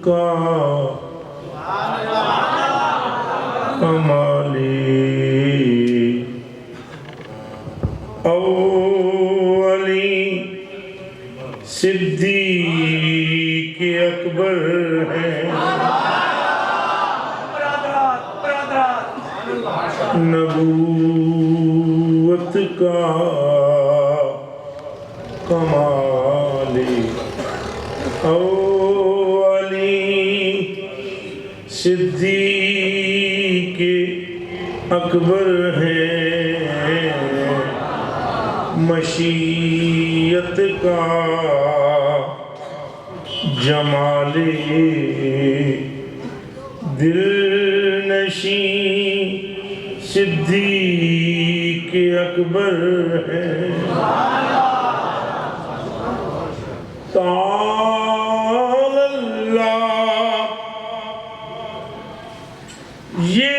کا کمالی اولی صدیق اکبر ہیں نبوت کا کمالی اولی صدیق اکبر ہیں مشیت کا جمالی دل نشین صدیق اکبر ہیں تعالی اللہ یہ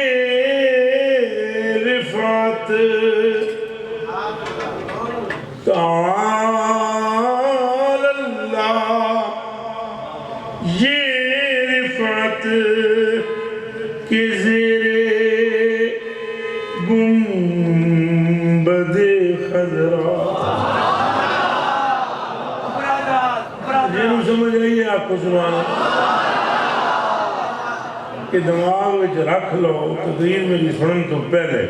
رفعت تعالی اللہ یہ رفعت کے زیر گنبد خضرا جنہوں سمجھ آئیے آپ کو سبحان اللہ کہ دماغ وچ رکھ لو تقریر میری سنن تو پہلے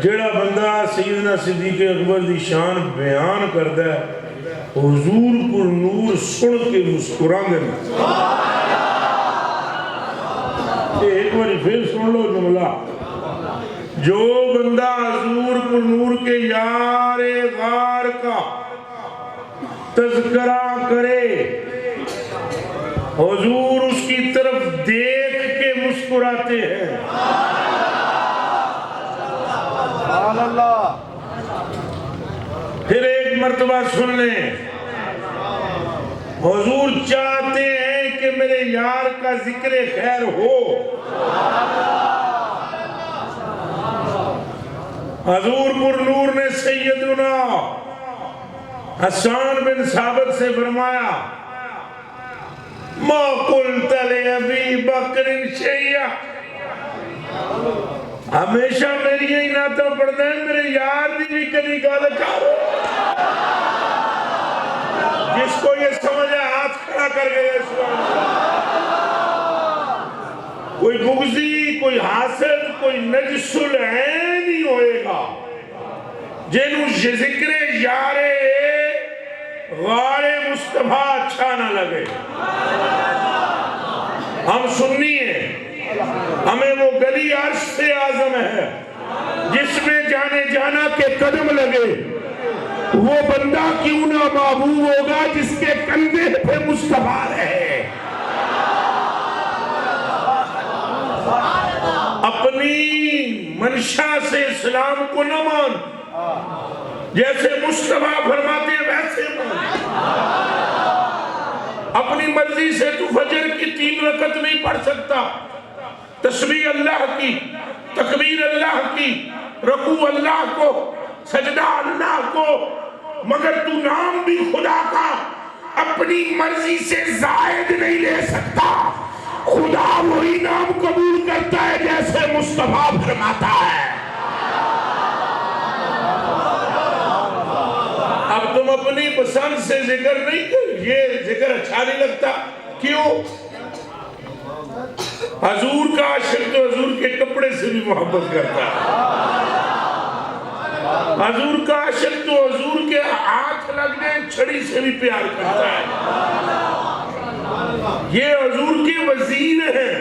جڑا بندہ سیدنا صدیق اکبر دی شان بیان کردا ہے حضور پر نور سن کے مسکراندے ہیں ایک بار پھر سن لو جملہ جو بندہ حضور پر نور کے یار غار کا تذکرہ کرے حضور اس کی طرف دیکھ کے مسکراتے ہیں پھر ایک مرتبہ سن لیں حضور چاہتے ہیں کہ میرے یار کا ذکر خیر ہو حضور پر نور نے سیدنا حسان بن ثابت سے فرمایا ما قلت لأبی بکر شیئا ہمیشہ میری یہی نعتیں پڑھتے ہیں میرے یار دی بھی کدی گال کارو جس کو یہ سمجھے ہاتھ کھڑا کر گئے کوئی بغضی کوئی حاسد کوئی نجس العین ہی ہوئے گا جنہوں ذکر یار غار مصطفیٰ اچھا نہ لگے ہم سنی ہیں ہمیں وہ گلی عرش سے اعظم ہے جس میں جانے جانا کے قدم لگے وہ بندہ کیوں نہ محبوب ہوگا جس کے کندھے پہ مصطفیٰ رہے اپنی منشا سے اسلام کو نہ مان جیسے مصطفیٰ فرماتے ہیں ویسے مان اپنی مرضی سے تو فجر کی 3 رکعت نہیں پڑھ سکتا تسبیح اللہ کی تکبیر اللہ کی رکوع اللہ کو سجدہ اللہ کو مگر تو نام بھی خدا کا اپنی مرضی سے زائد نہیں لے سکتا خدا وہی نام قبول کرتا ہے جیسے مصطفیٰ فرماتا ہے اب تم اپنی پسند سے ذکر نہیں کر یہ ذکر اچھا نہیں لگتا کیوں حضور کا عاشق تو حضور کے کپڑے سے بھی محبت کرتا ہے حضور کا عاشق تو حضور کے ہاتھ لگنے چھڑی سے بھی پیار کرتا ہے یہ حضور کے وزیر ہیں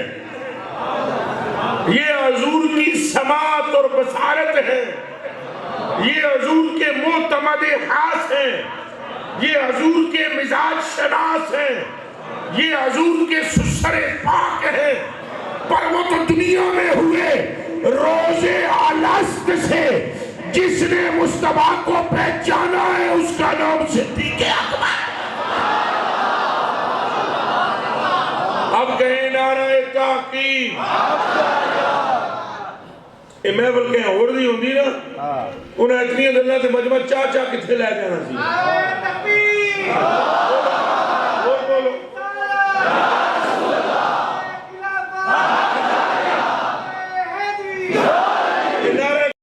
یہ حضور کی سماعت اور بصارت ہے یہ حضور کے معتمد خاص ہیں یہ حضور کے مزاج شناس ہیں یہ حضور کے سسر پاک ہیں پر وہ تو دنیا میں ہوئے روز الست سے جس نے مصطفیٰ کو پہچانا ہے اس کا نام صدیق اکبر اب کہیں نعرہ تحقیق یہ محفل کہیں اور دی ہوندی نا انہیں اتنی اللہ سے مجمع چاچا کتھے لے جانا سی اور بولو جہاد